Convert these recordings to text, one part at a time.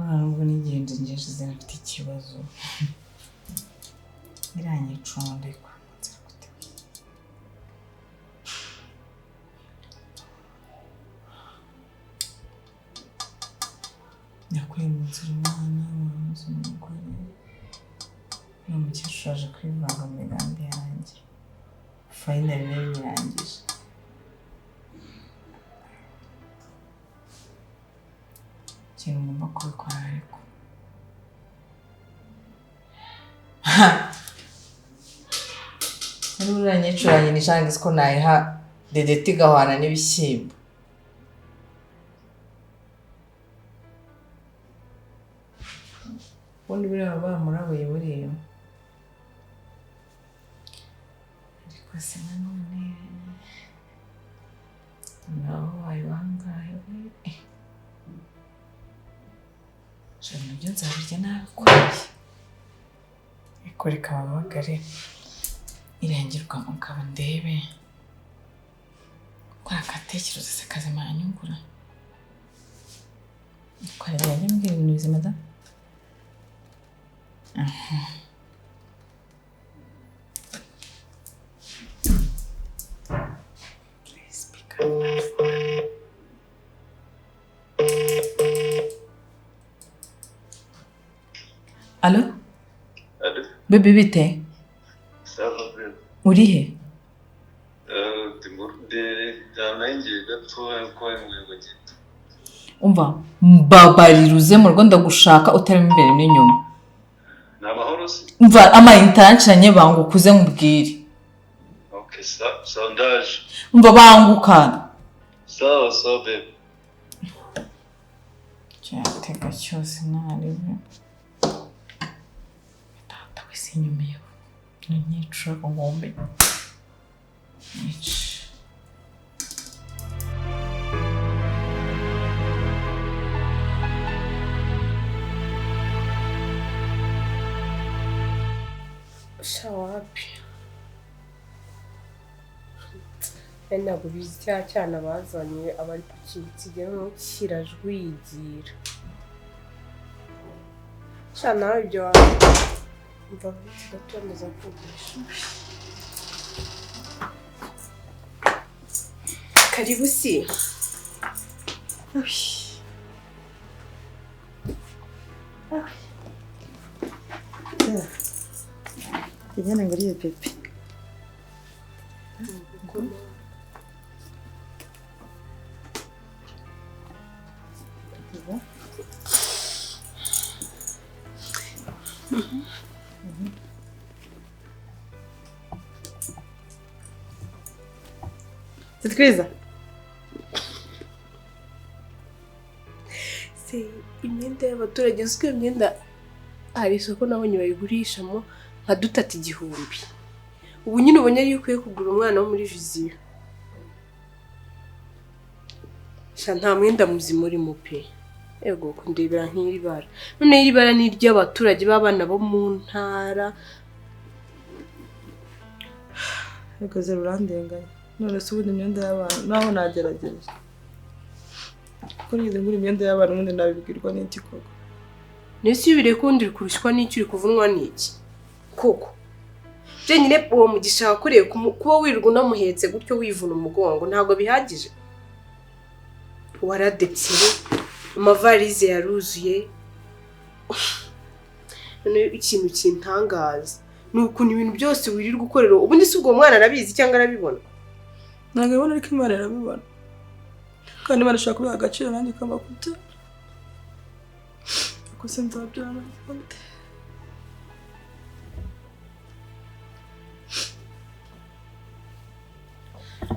nubwo n'igenda ngeje zinafite ikibazo biranyiconde kwa nzira gute nakuye mu nzira umwana wamuze umugore n'umukecuru aje kwivanga mu migambi yanjye finally rero birangije ikintu ngomba kubikora ariko ari uranyicuranye nishangise ko nayiha dedeti gahwana n'ibishyimbo ubundi buriya bamurabuye buriya ariko se nanone naho wayibangaye shana nabyo nzabirya nabikwiye ariko reka babagare irengirwa mukaba ndebe ko akatekerezo se kazimanyungura ko rero mbwira ibintu bizima da Allô? Allô? Bébé bite? Ça va bien. Uri he? Umva mbabarira uze mu Rwanda gushaka utarimo imbere n'inyuma. Namahoro se? Umva amaintancanye bangukuze nkubwire. Okay, ça ndaje. Umva banguka. Ça bebe. Cyatega cyose nariwe. Tata wese inyuma yawe. Nyincura ko ngombe. Nici. Shawapi. Ntabwo bizi cya cyana bazanye abari ku kintu kigero kirajwigira. Cyana ibyo umva kidatomeza kugisha. Karibu si. Kijana ngaliye pepe. Sikiliza. Se imyenda y'abaturage uziko imyenda hari isoko nabonye bayigurishamo nka dutatu 1000. Ubu nyine ubonye ari ukwiye kugura umwana wo muri viziyo. Sha nta mwenda muzima uri mu pe. Ego kundebera nk'iri bara. None iri bara ni ry'abaturage babana bo mu ntara. Ego zerurandenganya. None se ubundi imyenda y'abantu naho nagerageje. Ko nize ngura imyenda y'abantu ubundi nabibwirwa n'iki koko. Nese yubire kundi kurushywa n'iki uri kuvunwa n'iki? Koko. Je nyine uwo mugisha wakoreye kuba wirirwa unamuhetse gutyo wivuna umugongo ntago bihagije. Waradepsire amavarize yaruzuye. None ikintu kintangaza nuko ibintu byose wirirwa ukorera ubundi si ubwo mwana arabizi cyangwa arabibona. Ntago ibona ariko Imana irabibona. Kandi Imana ishaka kubiha agaciro nanjye kamba kuta. Ako se nzabyara nte.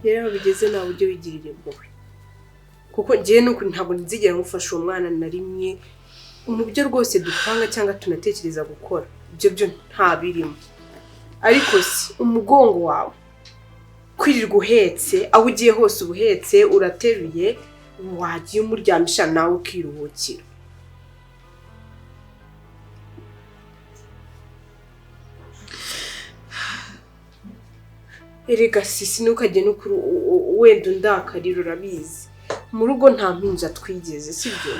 Rero bigeze nawe ujye wigirira impuhwe. Kuko ngiye nuko ntabwo nzigera ngufasha uwo mwana na rimwe mu byo rwose dupanga cyangwa tunatekereza gukora. Ibyo byo nta birimo. Ariko si umugongo wawe kwirirwa uhetse aho ugiye hose ubuhetse urateruye wagiye umuryamisha nawe ukiruhukira. Erega sisi nukajye nukuru wenda undakarira urabizi. Mu rugo nta mpinja twigeze sibyo.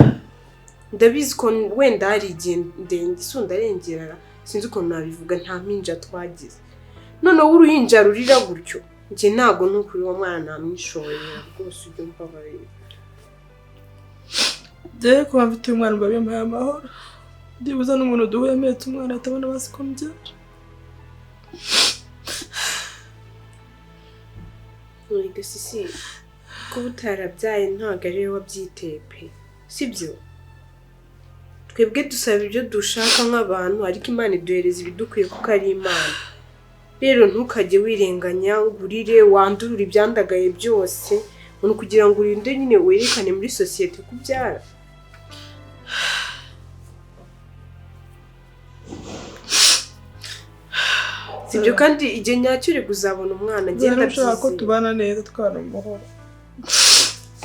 ndabizi ko wenda hari igihe ndende isunda arengera sinzi ukuntu nabivuga nta mpinja twagize noneho uruhinja rurira gutyo njye ntago nukuri uwo mwana namwishoboye rwose ujye umbabarira dore ko mfite umwana mbabimpaye amahoro ndibuza n'umuntu duhuye ametse umwana atabona basi ko mbyara Uriga sisi ko utarabyaye ntago ari we wabyiteye pe sibyo twebwe dusaba ibyo dushaka nk'abantu ariko Imana iduhereza ibidukwiye kuko ari Imana rero ntukajye wirenganya ugurire wandurura ibyandagaye byose umuntu kugira ngo urinde nyine werekane muri societe kubyara sibyo kandi igihe nyacyo uri kuzabona umwana agenda byizeye ko tubana neza twana amahoro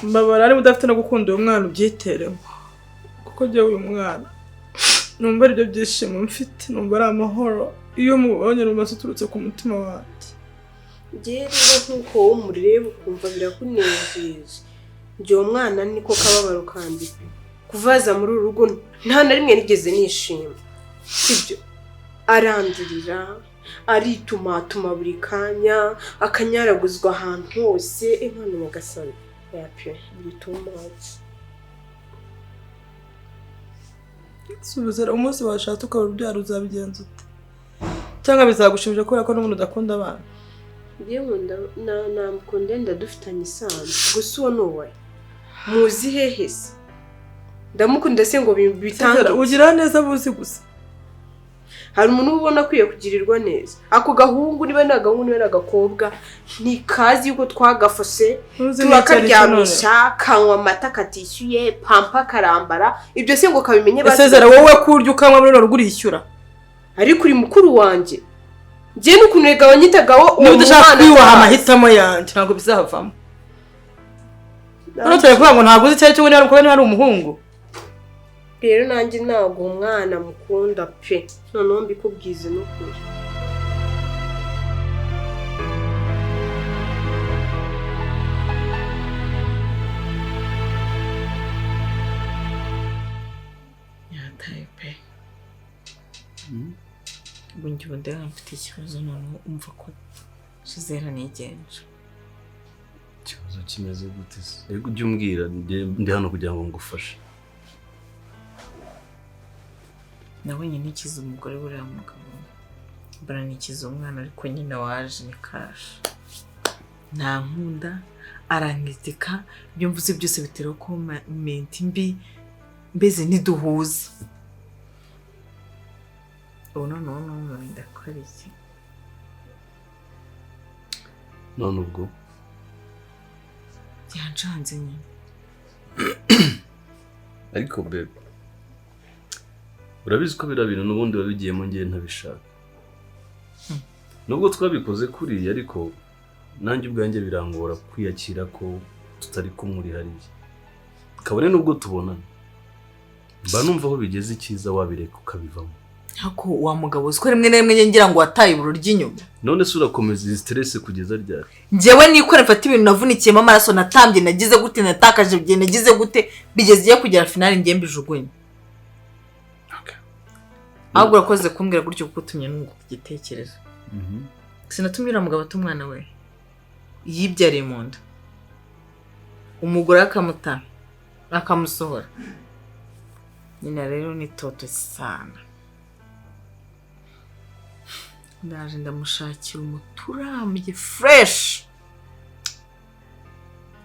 mbabara ari udafite no gukunda uwo mwana ubyiteremo kuko jye uyu mwana numva aribyo byishimo mfite numva ari amahoro iyo mubonye rumaze uturutse ku mutima wanjye njye rero nk'uko wowe umureba ukumva birakunejeje njye uwo mwana niko kababaro kandi kuvaza muri uru rugo nta na rimwe nigeze nishima sibyo arandirira aritumatuma buri kanya akanyaraguzwa ahantu hose Imana mugasana yape bitumaje subizera umunsi washatse ukaba ubyara uzabigenza ute cyangwa bizagushimisha kubera ko n'umuntu udakunda abana yewe namukunda ndadufitanye isano gusa uwo nuwe muzi hehe se ndamukunda se ngo bitandukanye ugira neza buzi gusa hari umuntu ubona akwiye kugirirwa neza ako gahungu niba nagahungu niba nagakobwa ntikazi yuko twagafashe turakaryamisha kanywa amata katishyuye pampa karambara ibyo se ngo kabimenye basezera wowe kurya ukanywa muri rugo urishyura ariko uri mukuru wanjye njye n'ukuntu rega wanyitagaho uwo mwana kwiwaha amahitamo yanjye ntabwo bizavamo hano turi kuvuga ngo ntabwo uzi icyo niba ari umuhungu rero nanjye ntabwo umwana mukunda pe noneho mbikubwize n'ukuri yataye pe bunjye ubundi mfite ikibazo noneho umva ko Shizera nigenje ikibazo kimeze gute se rego ujye umbwira ndi hano kugira ngo ngufashe nabonye nikiza umugore buriya mugabo mbara nikiza umwana ariko nyine waje ni kashi nta nkunda arangitika ibyo mvuze byose bitera comment mbi mbeze niduhuza uno ndakora iki none ubwo byancanze nyine ariko bebe urabizi ko birabira n'ubundi babigiyemo ngiye ntabishaka nubwo twabikoze kuriya ariko nanjye ubwanjye birangora kwiyakira ko tutari kumuri hariya kabone nubwo tubonana mba numva aho bigeze icyiza wabireka ukabivamo hako wa mugabo uziko rimwe na rimwe ngira ngo wataye iburo ry'inyuma none se urakomeza iyi stress kugeza ryari njyewe nikore mfata ibintu navunikiyemo amaraso natambye nagize gute natakaje bye nagize gute bigeze igiye kugera finale ngiye mbijugunye ahubwo urakoze kumbwira gutyo kuko utumye n'ubwo kugitekereza sinatumira mugabo atumwana we yibyariye mu nda umugore akamuta akamusohora nyina rero ni toto sana ndaje ndamushakira umuturambye fresh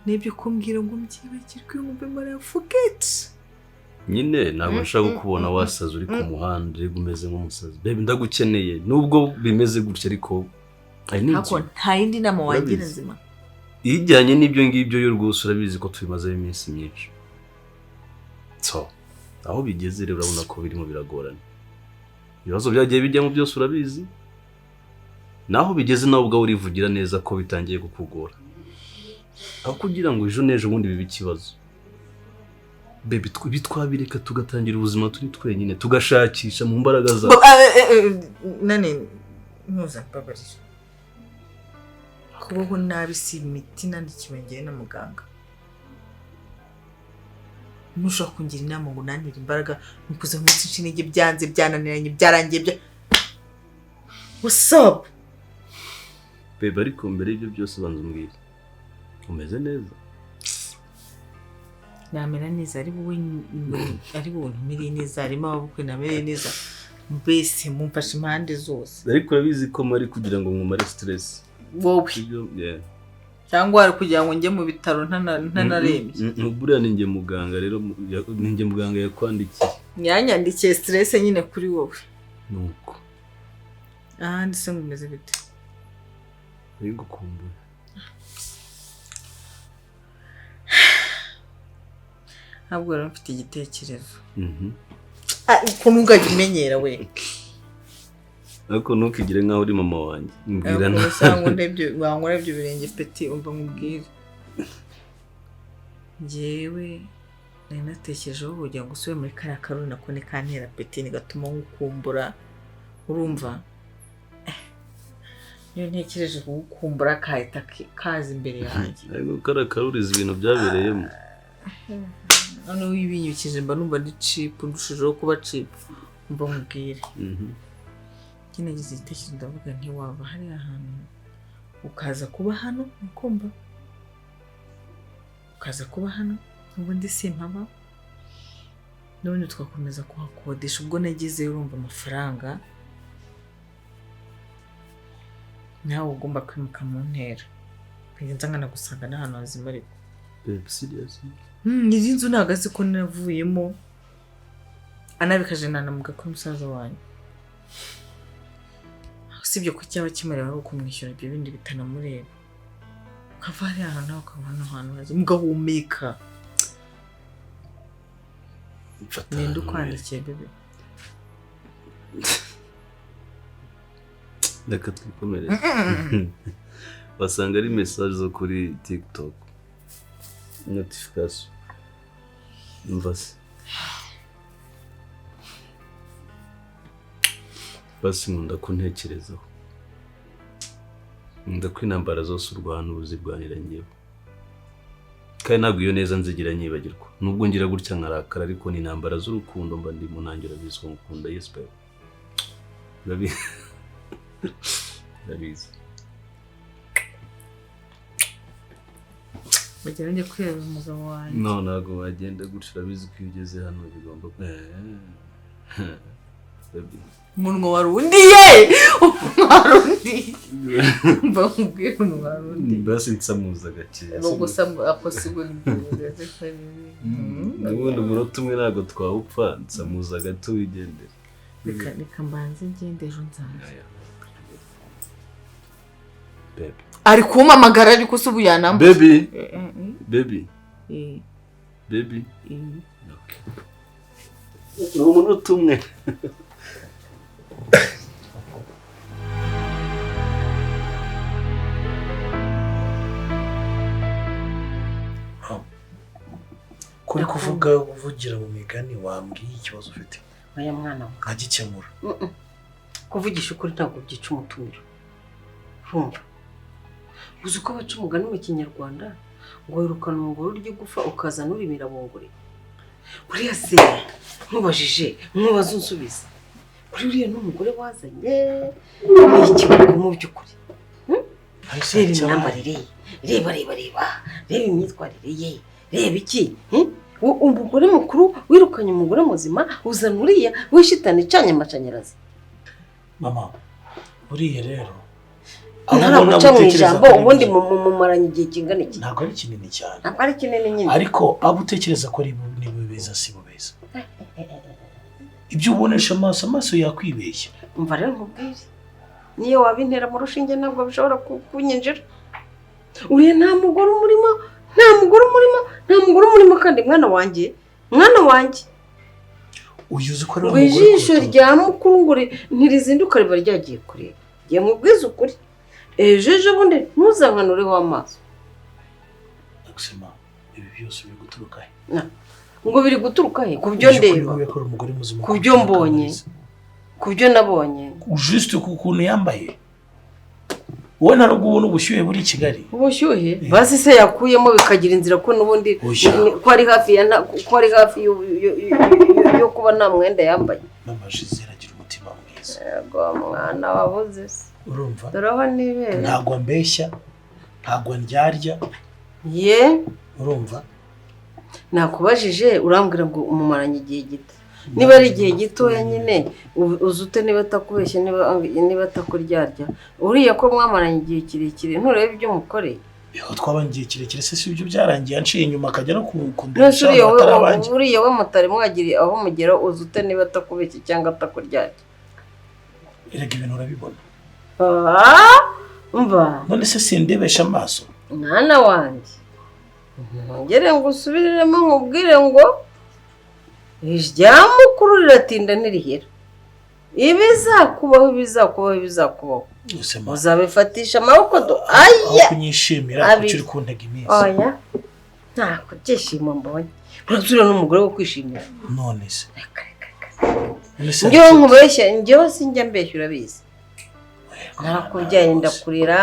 nibyo kumbwira ngo mbyibagirwe ngo mbemara forget nyine ntabwo nshaka kubona wasaza uri ku muhanda uri umeze nk'umusazi bebe ndagukeneye nubwo bimeze gutya ariko hako nta yindi nama wagira nzima ijyanye n'ibyo ngibyo yo rwose urabizi ko tubimazeho iminsi myinshi so aho bigeze rero urabona ko birimo biragorana ibibazo byagiye bijyamo byose urabizi naho bigeze nawe ubwawe urivugira neza ko bitangiye kukugora aho kugira ngo ejo n'ejo bundi bibe ikibazo bebe twabireka tugatangira ubuzima turi twenyine tugashakisha mu mbaraga zawe nane ntuza babarira kubaho nabi si imiti nandikiwe ngiye na muganga ntushobora kungira inama ngo nanire imbaraga nukuze munsi inshinge byanze byananiranye byarangiye bya What's up? Bebe ariko mbere y'ibyo byose banza umbwira umeze neza namera neza ari wowe ntumiriye neza arimo ababukwe namereye neza mbese mumfashe impande zose ariko urabizi ko mari kugira ngo nkumare stress wowe cyangwa ari kugira ngo njye mu bitaro ntanarembye buriya ninjye muganga rero ninjye muganga yakwandikiye yanyandikiye stress nyine kuri wowe nuko ahandi se ngumeze bite Ngukumbuye ntabwo rero mfite igitekerezo ukuntu ugagimenyera we ariko ntukigire nkaho uri mama wanjye mbwira ntasanga wankora ibyo birenge peti umva nkubwire njyewe nari natekerejeho kugira ngo usubire muri kariya karuri nako ni kantera peti nigatuma ngukumbura urumva niyo ntekereje kugukumbura kahita kaza imbere yanjye ariko kariya karuriza ibintu byabereyemo none wibinyukije mba numva ndi cheap ndushijeho kuba cheap umva nkubwire nagize igitekerezo ndavuga ntiwava hariya ahantu ukaza kuba hano ukumva ukaza kuba hano ubundi simpaba none twakomeza kuhakodesha ubwo nagize urumva amafaranga nawe ugomba kwimuka mu ntera ngenza nkana gusanga n'ahantu hazima ariko seriously izi nzu ntabwo azi ko navuyemo anabikaje nanamuga ko umusaza wanjye sibyo ko cyaba kimarira ari ukumwishyura ibyo bindi bitanamureba ukava hari ahantu nawe ukava hano hantu hazi mugahumeka ninde ukwandikiye bebe reka twikomereze basanga ari message zo kuri TikTok notification mvase basi nkunda kuntekerezaho nkunda ko intambara zose urwana ubuzirwanira ngewe kandi ntabwo iyo neza nzigira nyibagirwa nubwo ngira gutya nkarakara ariko ni intambara z'urukundo mba ndi mu ntangiriro bizwa ngukunda yes babe Rabizi bagera njye kwireba umugabo wanjye no ntabwo wagenda gutya urabizi ko iyo ugeze hano bigomba umunwa warundi ye warundi mba nkubwira umunwa warundi basi nsamuza gakeya gusa aposigo n'ibyo n'ubundi umunota umwe ntabwo twawupfa nsamuza gato wigendera reka mbanze ngende ejo nzaza baby ari kumpamagara ariko se ubu yanamba baby baby okay umunota umwe kuri kuvuga uvugira mu migani wambwiye ikibazo ufite aya mwana we nkagikemura kuvugisha ukuri ntabwo byica umutumiro urumva uzi uko baca umugani mu kinyarwanda ngo wirukana umugore urya igufa ukazana urimira bunguri buriya se nkubajije nkubaza unsubiza kuri uriya n'umugore wazanye ni ikibazo mu by'ukuri reba imyambarire ye reba imyitwarire ye reba iki umugore mukuru wirukanye umugore muzima uzana uriya wishitana icanye amashanyarazi mama buriya rero ntaraguca mu ijambo ubundi mumaranye igihe kingana iki ntabwo ari kinini cyane ntabwo ari kinini nyine ariko abo utekereza ko ari beza si bo beza ibyo ubonesha amaso yakwibeshya umva rero nkubwire niyo wabintera mu rushinge ntabwo bishobora kunyinjira uriya nta mugore umurimo kandi mwana wanjye uyuze ko ari umugore ijisho rya mukuru ngo ntirizinduka riba ryagiye kureba ngiye mubwize ukuri ejo bundi ntuzankanure w'amaso akusema ibi byose biri guturuka he ngo biri guturuka he ku byo ndeba ku byo mbonye ku byo nabonye juste ku kuntu yambaye wowe nta nubwo ubona ubushyuhe buri i Kigali. Ubushyuhe basi se yakuyemo bikagira inzira ko n'ubundi ko ari hafi yo kuba nta mwenda yambaye. Mama Gisele agira umutima mwiza. Yego mwana wabuze se. Urumva? Dore nibere. Ntabwo mbeshya, ntabwo ndyarya. Ye? Urumva? Nakubajije urambwira ngo umumaranye igihe gito. Niba ari igihe gitoya nyine uzute niba atakubeshye niba atakuryarya. Uriya ko mwamaranye igihe kirekire nturebe ibyo mukoreye. Yo twabangiye kirekire se si ibyo byarangiye anciye inyuma akajya no kundesha atarabanje. Uriya we mutari mwagiriye aho mugera uzute niba atakubeshye cyangwa atakuryarya. Erega ibintu urabibona. Umva. None se sindebesha amaso. Mwana wanjye. Ngere ngo usubiriremo nkubwire ngo iryamukuru riratinda nirihera. Ibizakubaho. Uzabifatisha amaboko do. Aya. Kunyishimira kuko uri kuntega iminsi. Oya. Nta kubyishimo mbonye. Urazura n'umugore wo kwishimira. None se. Njyewe nkubeshya, njyewe sinjya mbeshya urabizi. Narakubyaye ndakurira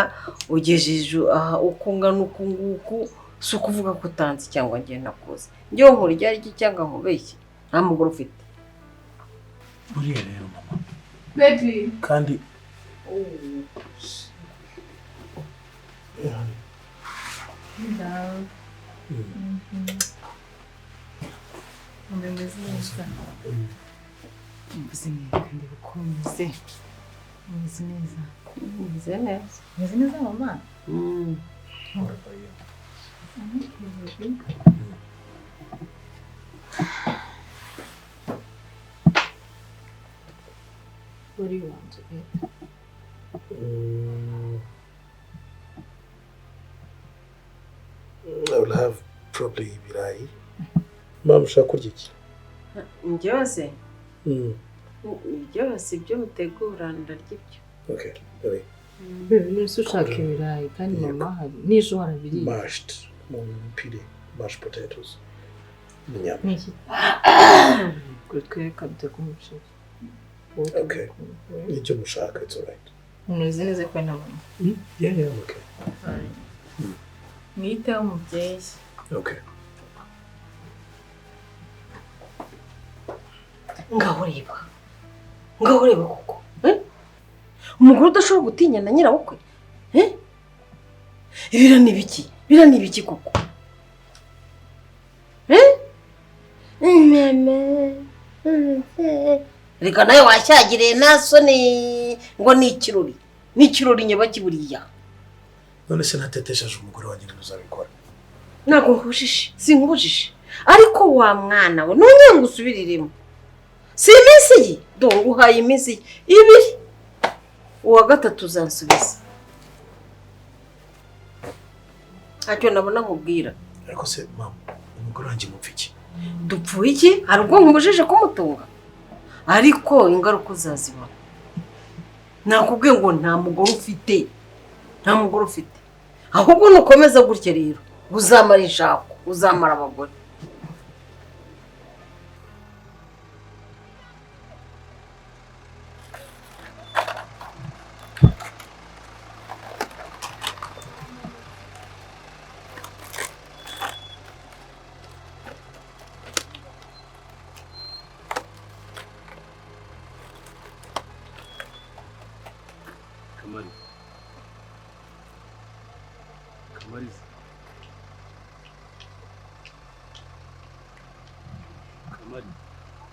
ugejeje aha ukungana ukunguku si ukuvuga ko utanze cyangwa ngiye nakuze. Njyewe nkurya iki cyangwa nkubeshye. Nta mugore ufite. Uriya rero mama. Baby. Kandi umeze neza kandi bukomeze umeze neza mama What do you want to eat? I will have probably ibirayi. Mama ushaka kurya iki? Njyose. Njyose ibyo mutegura ndarya ibyo. Okay, ready. Nese ushaka ibirayi kandi mama hari n'ejo harabiri. Mashed potatoes. Inyama. Niki? Kwereka biteko umuceri. Okay. Nicyo mushaka, it's alright. Umeze neza kwa na mama. Yeah, okay. Mwita umubyeyi. Okay. Ngaho reba koko. Umugore udashobora gutinya na nyirabukwe. Ibira ni biki koko. Reka nawe washyagiriye nasoni ngo ni ikirori nyabaki buriya. None se natetesheje umugore wanjye ntuzabikora. Ntabwo nkubujije. Ariko wa mwana we nonye ngusubiriremo. Si iminsi ye, dore uhaye iminsi ibiri. Uwa gatatu uzansubiza. Ntacyo nabona nkubwira. Ariko se mama, umugore wanjye mupfa iki? Dupfuye iki? Hari ubwo nkubujije kumutunga. Ariko ingaruka uzazibona. Nakubwiye ngo nta mugore ufite. Ahubwo nukomeza gutya rero, uzamara ishako, uzamara abagore.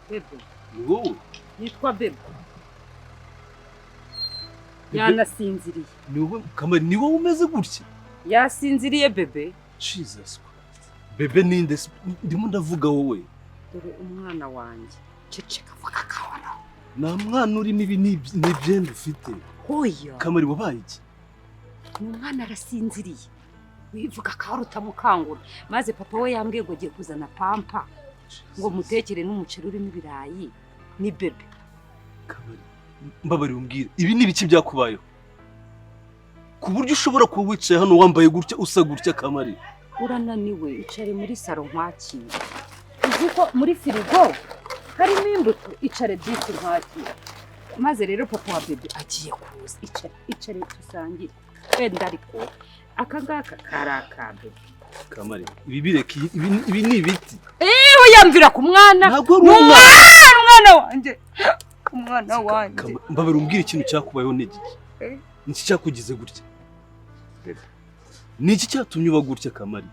Bebe. Ni wowe? Yitwa Bebe. Yanasinziriye. Ni wowe umeze gutya? Yasinziriye Bebe. Jesus Christ. Bebe ninde? Ndimo ndavuga wowe. Dore umwana wanjye. Ceceka vuga kawana. Na mwana uri n'ibyenda ufite. Hoya. Kamari wabaye iki? Umwana arasinziriye. Wivuga ko utamukangura. Maze papa we yambwiye ngo giye kuzana pampa. Ngo mutekere n'umuceri urimo ibirayi ni Bebe. Kamari mbabari umbwire ibi ni biki byakubayeho ku buryo ushobora kuba wicaye hano wambaye gutya usa gutya Kamari? Urananiwe icare muri salo nkwakira. Uzuko muri firigo harimo imbuto icare byinshi nkwakira. Maze rero papa wa Bebe agiye kuza icare tusangire. wenda ariko aka ngaka karakambe Kamari ibi bireke ibi ni ibiti uyamvira ku mwana ntabwo ari umwana wanjye umwana wanjye mbabera umbwira ikintu cyakubayeho n'igiki niki cyakugize gutya niki cyatumye uba gutya Kamari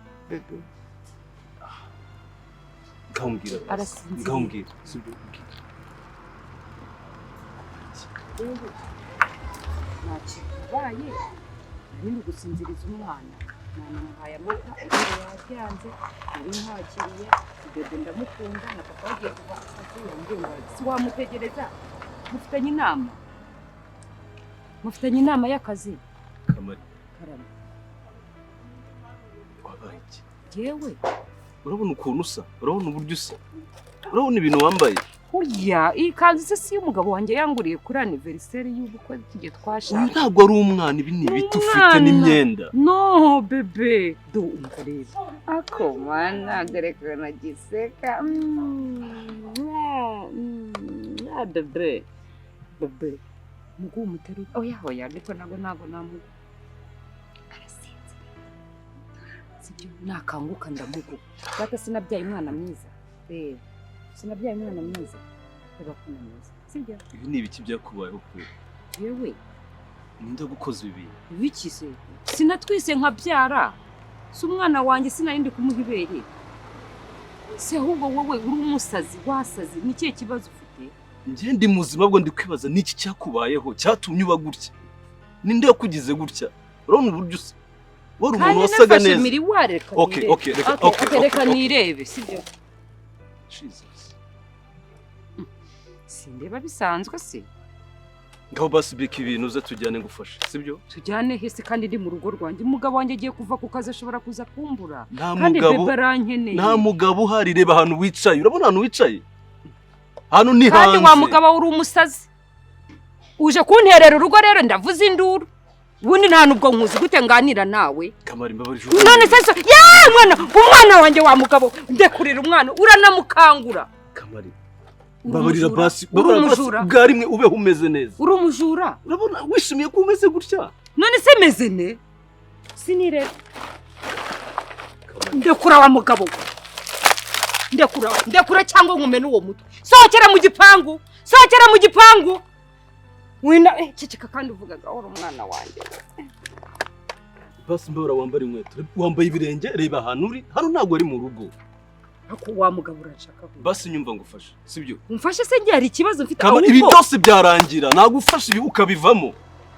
ngambwira sibyo ntakibaye nari gusinziriza umwana namuhaye amata ibiro yabyanze nari ntakiriye bebe ndamukunda na papa wagiye kuva ku kazi yambwira si wamutegereza mufitanye inama y'akazi Kamari karame wabaye iki yewe urabona ukuntu usa urabona uburyo usa urabona ibintu wambaye Oya, iyi kanzu se si umugabo wanjye yanguriye kuri anniversaire y'ubukwe tugiye twashaka. Uyu ntabwo ari umwana, ibi ni ibiti ufite n'imyenda. No, bebe. Do umva rero. Ako mana dore ko nagiseka. Bebe. Bebe. Mugu umuteru. Oya, ariko nago namu. Arasinze. Sibyo nakanguka ndamugo. Data sinabyaye umwana mwiza. Bebe. Sinabyaye umwana mwiza. Reba ko mwiza. Sibyo? Ibi ni ibiki byakubayeho kwe? Yewe. Ninde gukoza ibi? Ibiki se? Sinatwise nkabyara. Si umwana wanjye sinarindi kumuha ibere. Se ahubwo wowe uri umusazi wasazi. Ni kihe kibazo ufite? Ngiye ndi muzima bwo ndi kwibaza niki cyakubayeho cyatumye uba gutya. Ninde yakugize gutya? Urabona uburyo usa. Wari umuntu wasaga neza. Okay, reka nirebe, sibyo? Jesus. Sindeba bisanzwe se. Ngaho basi bika ibintu uze tujyane ngufasha, sibyo? Tujyane hese kandi ndi mu rugo rwanjye. Umugabo wanjye agiye kuva ku kazi ashobora kuza kumbura. Kandi bebe arankeneye. Nta mugabo uhari, reba ahantu wicaye. Urabona ahantu wicaye? Hano ni hanze. Kandi wa mugabo uri umusazi. Uje kunterera urugo rero ndavuza induru. Ubundi nta nubwo nkuzi gute nganira nawe. Kamari mbabarije. None se umwana wanjye wa mugabo ndekurira umwana uranamukangura. Kamari mbabarira basi bwari mwe ubeho umeze neza. Uri umujura. Urabona wishimiye ko umeze gutya. None se meze ne? Sinire. Ndekura wa mugabo. Ndekura cyangwa nkumene uwo mutwe. Sohokera mu gipangu. Wina ceceka kandi uvuga gahoro umwana wanjye. Basi mbora wambara inkweto. Wambaye ibirenge reba ahantu uri. Hano ntago ari mu rugo. Ako wa mugabo urashaka ko. Basi nyumva ngufasha, sibyo? Umfashe se ngiye hari ikibazo mfite ahubwo. Ibi byose byarangira. Nagufasha ibi ukabivamo.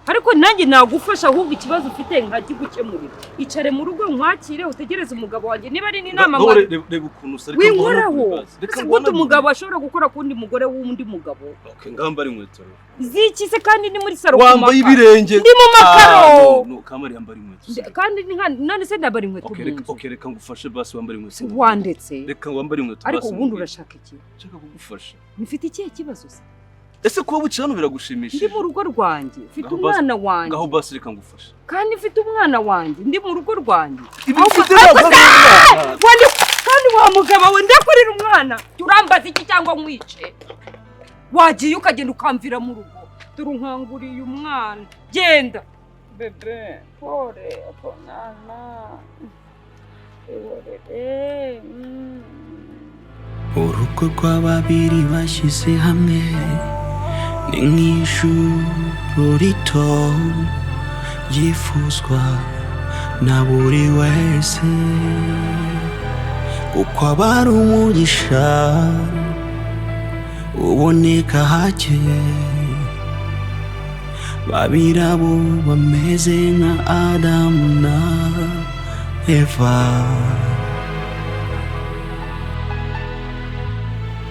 Ariko nanjye nagufasha ahubwo ikibazo ufite nkagikemurira. Icare mu rugo nkwakire utegereze umugabo wanjye niba ari n'inama ngo reba ukuntu usari ko winkoraho. Reka gute umugabo ashobora gukora kundi mugore w'undi mugabo. Okay, ngambara inkweto. Ziki se kandi ni muri saro wambaye ibirenge. Ndi mu makaro. No, Kamari yambara inkweto. Kandi none se ndabara inkweto. Okay, reka ngufashe basi wambara inkweto. Wandetse. Reka wambara inkweto basi. Ariko ubundi urashaka iki? Nshaka kugufasha. Nifite ikihe kibazo se? Ese kuba wicaye hano biragushimishije? Ndi mu rugo rwanjye, mfite umwana wanjye. Ngaho basi reka ngufasha. Kandi mfite umwana wanjye, ndi mu rugo rwanjye. Kandi wa mugabo we ndakurira umwana. Turambaza iki cyangwa nkwice? Wagiye ukagenda ukamvira mu rugo. Turunkanguriye umwana. Genda. Bebe, pore, aponana. Urugo rw'ababiri bashyize hamwe ni nk'ijuru rito ryifuzwa na buri wese uko aba ari umugisha uboneka hake babiri abo bameze nka Adamu na Eva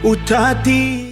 utati